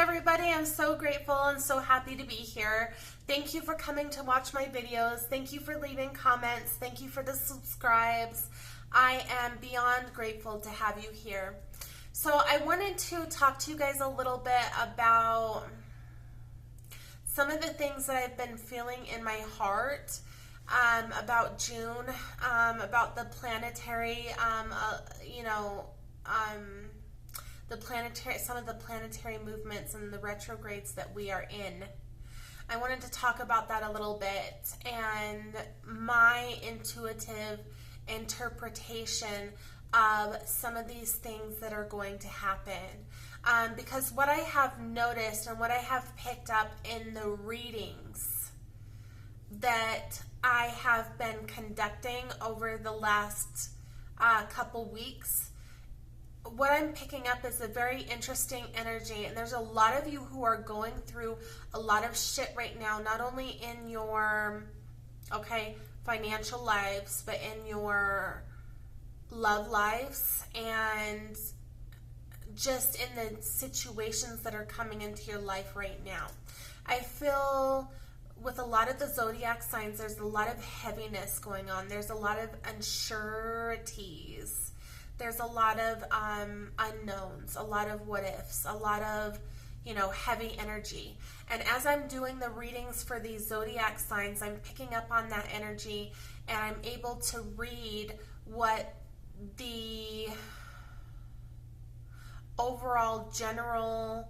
everybody, I'm so grateful and so happy to be here. Thank you for coming to watch my videos. Thank you for leaving comments. Thank you for the subscribes. I am beyond grateful to have you here. So I wanted to talk to you guys a little bit about some of the things that I've been feeling in my heart about June, about the planetary, some of the planetary movements and the retrogrades that we are in. I wanted to talk about that a little bit and my intuitive interpretation of some of these things that are going to happen. Because what I have noticed and what I have picked up in the readings that I have been conducting over the last couple weeks, what I'm picking up is a very interesting energy, and there's a lot of you who are going through a lot of shit right now, not only in your financial lives, but in your love lives and just in the situations that are coming into your life right now. I feel with a lot of the zodiac signs, there's a lot of heaviness going on. There's a lot of unsureties. There's a lot of unknowns, a lot of what ifs, a lot of, heavy energy. And as I'm doing the readings for these zodiac signs, I'm picking up on that energy and I'm able to read what the overall general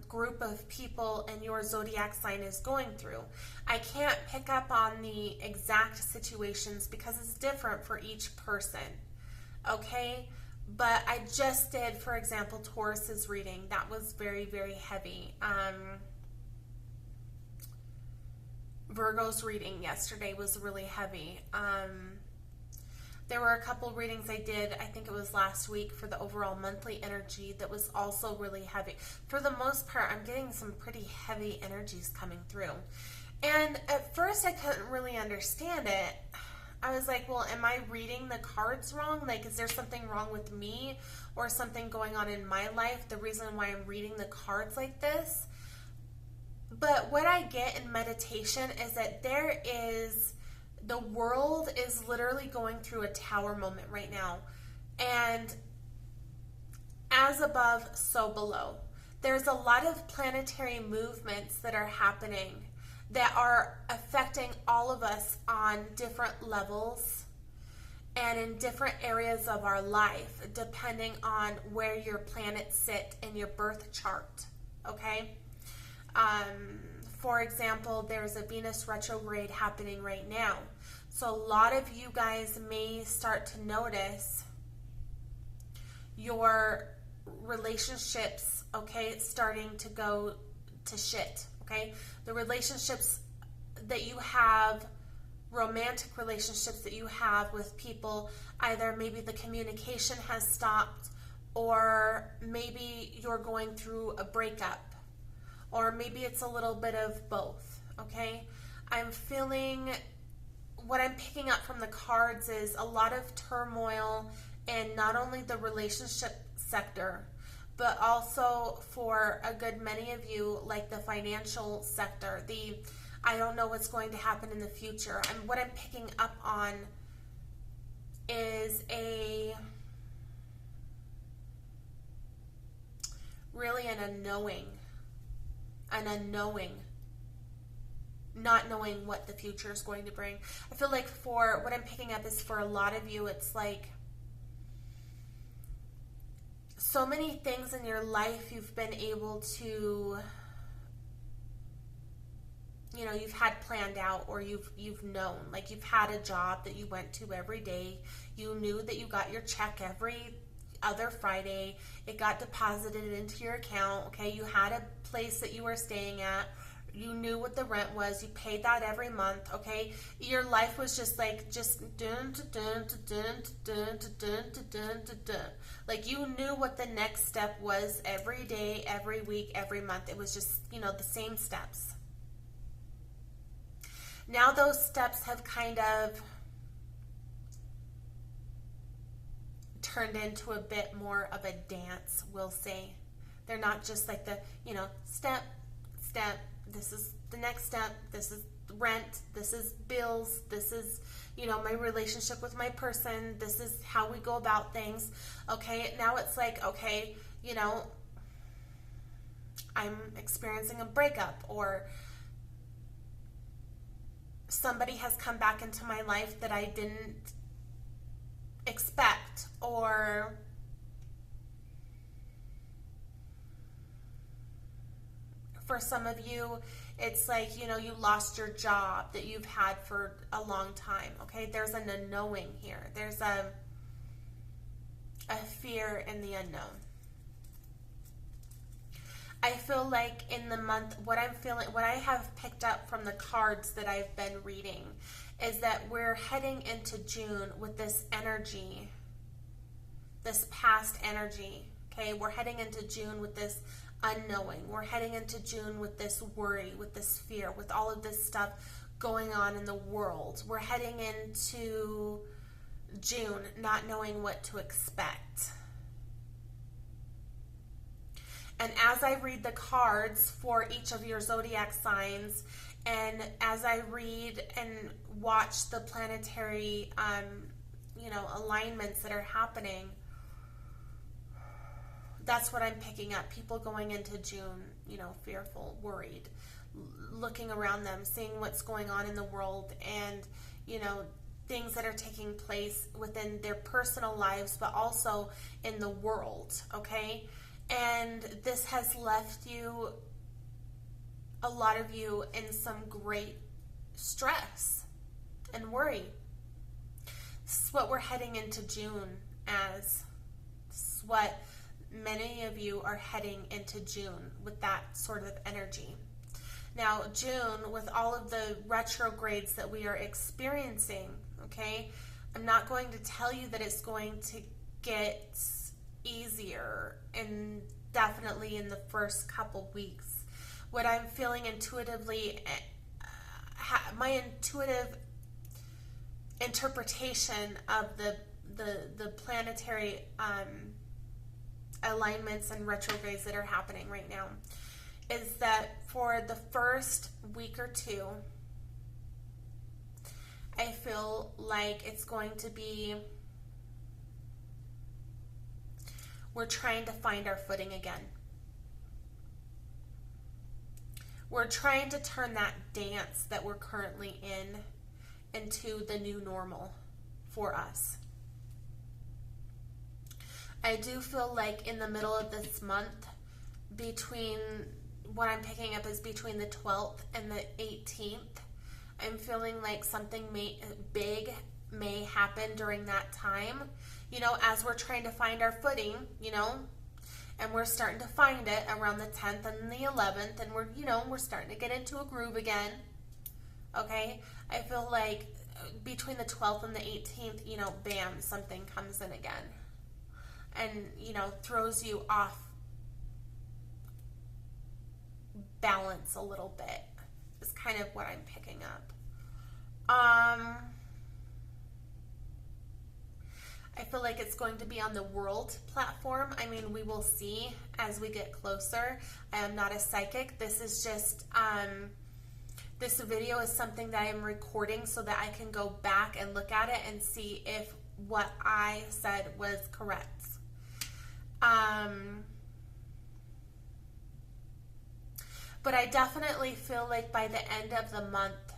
group of people in your zodiac sign is going through. I can't pick up on the exact situations because it's different for each person. Okay, but I just did, for example, Taurus's reading. That was very, very heavy. Virgo's reading yesterday was really heavy. There were a couple readings I did, I think it was last week, for the overall monthly energy that was also really heavy. For the most part, I'm getting some pretty heavy energies coming through. And at first I couldn't really understand it. I was like, well, am I reading the cards wrong? Like, is there something wrong with me or something going on in my life? The reason why I'm reading the cards like this? But what I get in meditation is that the world is literally going through a tower moment right now. And as above, so below. There's a lot of planetary movements that are happening that are affecting all of us on different levels and in different areas of our life, depending on where your planets sit in your birth chart, okay? For example, there's a Venus retrograde happening right now. So a lot of you guys may start to notice your relationships, starting to go to shit. Okay, the relationships that you have, romantic relationships that you have with people, either maybe the communication has stopped, or maybe you're going through a breakup, or maybe it's a little bit of both, okay? I'm feeling, what I'm picking up from the cards is a lot of turmoil in not only the relationship sector, but also for a good many of you, like the financial sector, I don't know what's going to happen in the future. And what I'm picking up on is really an unknowing, not knowing what the future is going to bring. I feel like for what I'm picking up is for a lot of you, it's like, so many things in your life you've been able to, you've had planned out, or you've known, like you've had a job that you went to every day. You knew that you got your check every other Friday. It got deposited into your account, okay? You had a place that you were staying at. You knew what the rent was. You paid that every month, okay? Your life was just like, dun, dun, dun, dun, dun, dun, dun, dun, dun. Like you knew what the next step was every day, every week, every month. It was just, the same steps. Now those steps have kind of turned into a bit more of a dance, we'll say. They're not just like the, step, this is the next step, this is rent, this is bills, this is, my relationship with my person, this is how we go about things. Okay, now it's like, okay, I'm experiencing a breakup, or somebody has come back into my life that I didn't expect, or for some of you, it's like, you lost your job that you've had for a long time. Okay, there's an unknowing here. There's a fear in the unknown. I feel like in the month, what I have picked up from the cards that I've been reading is that we're heading into June with this energy, this past energy. Okay, we're heading into June with this unknowing. We're heading into June with this worry, with this fear, with all of this stuff going on in the world. We're heading into June not knowing what to expect. And as I read the cards for each of your zodiac signs, and as I read and watch the planetary, alignments that are happening, that's what I'm picking up. People going into June, fearful, worried, looking around them, seeing what's going on in the world, and, things that are taking place within their personal lives, but also in the world, okay? And this has left you, a lot of you, in some great stress and worry. This is what we're heading into June as. This is what many of you are heading into June with, that sort of energy. Now, June, with all of the retrogrades that we are experiencing, okay, I'm not going to tell you that it's going to get easier, and definitely in the first couple weeks. What I'm feeling intuitively, my intuitive interpretation of the planetary alignments and retrogrades that are happening right now is that for the first week or two, I feel like it's going to be, we're trying to find our footing again. We're trying to turn that dance that we're currently in into the new normal for us. I do feel like in the middle of this month, between, what I'm picking up is between the 12th and the 18th, I'm feeling like something big may happen during that time, as we're trying to find our footing, and we're starting to find it around the 10th and the 11th, and we're starting to get into a groove again. Okay, I feel like between the 12th and the 18th, bam, something comes in again, and throws you off balance a little bit. Is kind of what I'm picking up. I feel like it's going to be on the world platform. I mean, we will see as we get closer. I am not a psychic. This is just, this video is something that I am recording so that I can go back and look at it and see if what I said was correct. But I definitely feel like by the end of the month,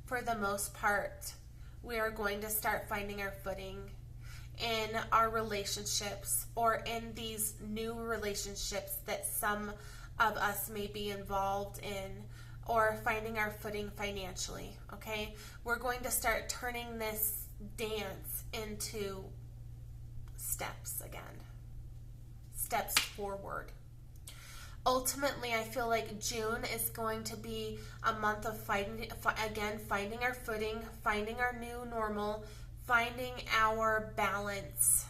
for the most part, we are going to start finding our footing in our relationships, or in these new relationships that some of us may be involved in, or finding our footing financially, okay? We're going to start turning this dance into steps again, steps forward. Ultimately, I feel like June is going to be a month of finding our footing, finding our new normal, finding our balance.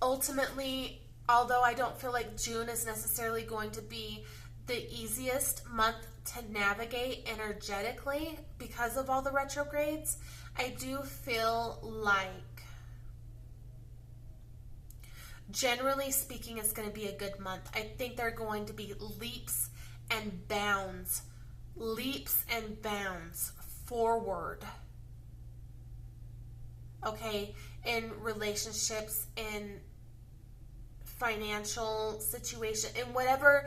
Ultimately, although I don't feel like June is necessarily going to be the easiest month to navigate energetically because of all the retrogrades, I do feel like Generally speaking, it's going to be a good month. I think there are going to be leaps and bounds forward. Okay, in relationships, in financial situation, in whatever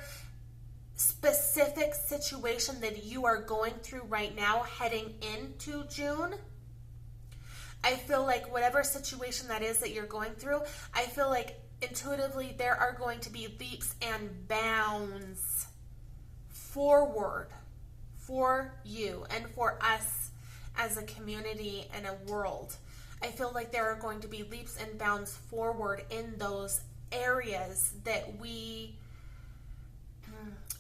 specific situation that you are going through right now heading into June. I feel like whatever situation that is that you're going through, I feel like intuitively there are going to be leaps and bounds forward for you and for us as a community and a world. I feel like there are going to be leaps and bounds forward in those areas that we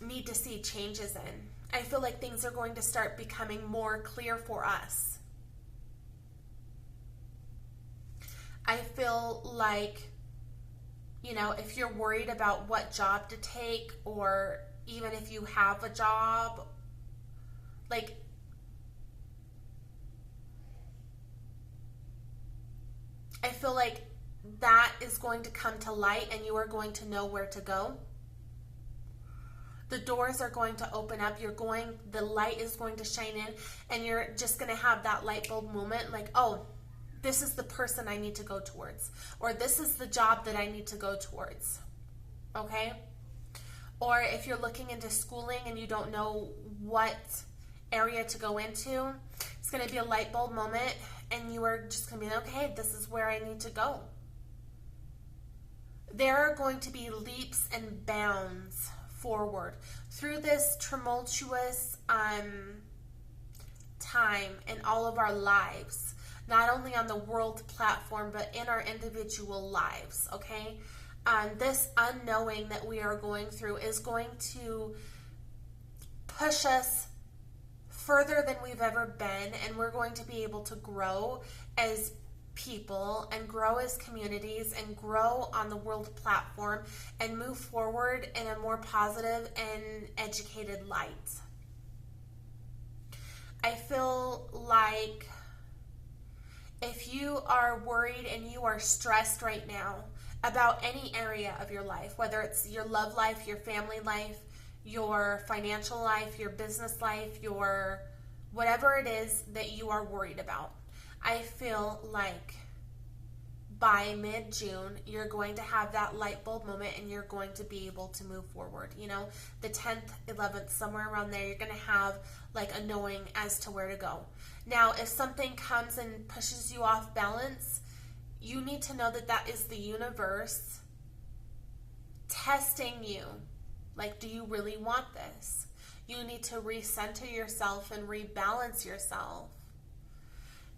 need to see changes in. I feel like things are going to start becoming more clear for us. I feel like, if you're worried about what job to take, or even if you have a job, like, I feel like that is going to come to light and you are going to know where to go. The doors are going to open up. The light is going to shine in, and you're just going to have that light bulb moment like, oh, this is the person I need to go towards, or this is the job that I need to go towards. Okay? Or if you're looking into schooling and you don't know what area to go into, it's going to be a light bulb moment, and you are just going to be like, okay, this is where I need to go. There are going to be leaps and bounds forward through this tumultuous time in all of our lives, not only on the world platform, but in our individual lives, okay? This unknowing that we are going through is going to push us further than we've ever been, and we're going to be able to grow as people and grow as communities and grow on the world platform and move forward in a more positive and educated light. I feel like if you are worried and you are stressed right now about any area of your life, whether it's your love life, your family life, your financial life, your business life, your whatever it is that you are worried about, I feel like by mid-June, you're going to have that light bulb moment and you're going to be able to move forward. The 10th, 11th, somewhere around there, you're going to have like a knowing as to where to go. Now, if something comes and pushes you off balance, you need to know that that is the universe testing you. Like, do you really want this? You need to recenter yourself and rebalance yourself.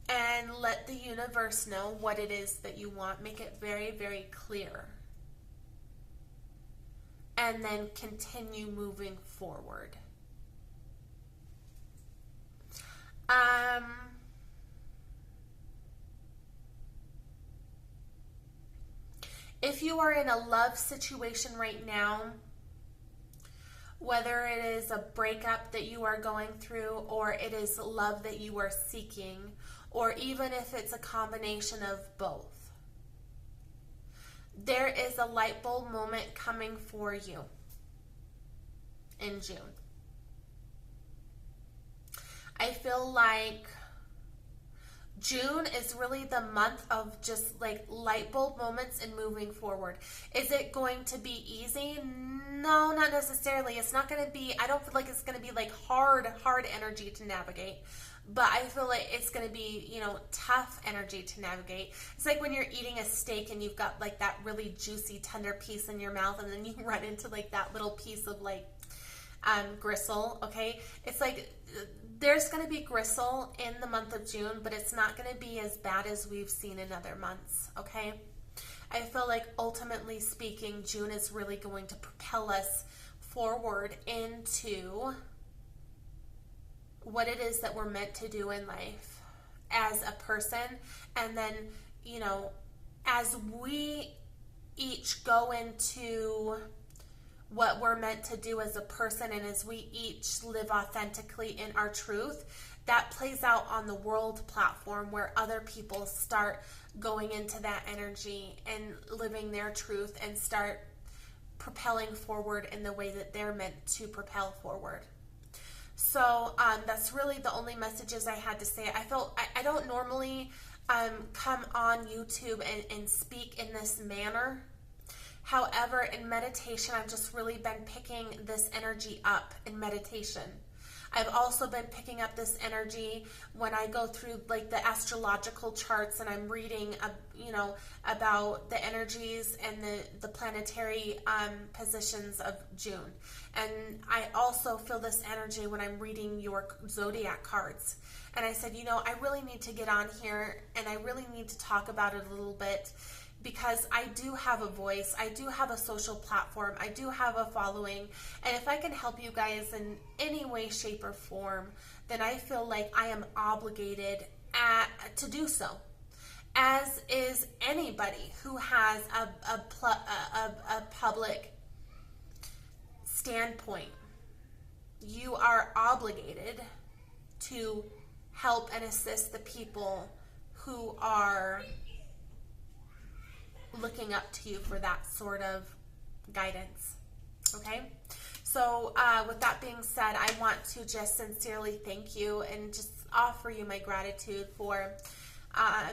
And let the universe know what it is that you want. Make it very, very clear. And then continue moving forward. If you are in a love situation right now, whether it is a breakup that you are going through, or it is love that you are seeking, or even if it's a combination of both, there is a light bulb moment coming for you in June. I feel like June is really the month of just like light bulb moments and moving forward. Is it going to be easy? No, not necessarily. It's not going to be, I don't feel like it's going to be like hard energy to navigate. But I feel like it's going to be, tough energy to navigate. It's like when you're eating a steak and you've got like that really juicy, tender piece in your mouth, and then you run into like that little piece of like gristle, okay? It's like there's going to be gristle in the month of June, but it's not going to be as bad as we've seen in other months, okay? I feel like ultimately speaking, June is really going to propel us forward into what it is that we're meant to do in life as a person. And then, as we each go into what we're meant to do as a person, and as we each live authentically in our truth, that plays out on the world platform where other people start going into that energy and living their truth and start propelling forward in the way that they're meant to propel forward. So that's really the only messages I had to say. I don't normally come on YouTube and speak in this manner. However, in meditation, I've just really been picking this energy up in meditation. I've also been picking up this energy when I go through like the astrological charts and I'm reading, about the energies and the planetary positions of June. And I also feel this energy when I'm reading your zodiac cards. And I said, I really need to get on here and I really need to talk about it a little bit, because I do have a voice, I do have a social platform, I do have a following, and if I can help you guys in any way, shape, or form, then I feel like I am obligated to do so, as is anybody who has a public standpoint. You are obligated to help and assist the people who are looking up to you for that sort of guidance. Okay? So with that being said, I want to just sincerely thank you and just offer you my gratitude for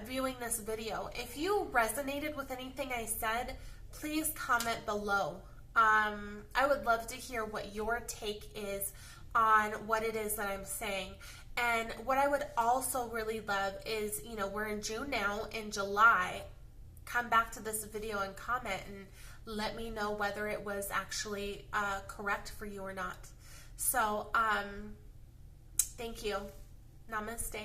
viewing this video. If you resonated with anything I said, please comment below. I would love to hear what your take is on what it is that I'm saying. And what I would also really love is, we're in June now. In July, come back to this video and comment and let me know whether it was actually correct for you or not. So, thank you. Namaste.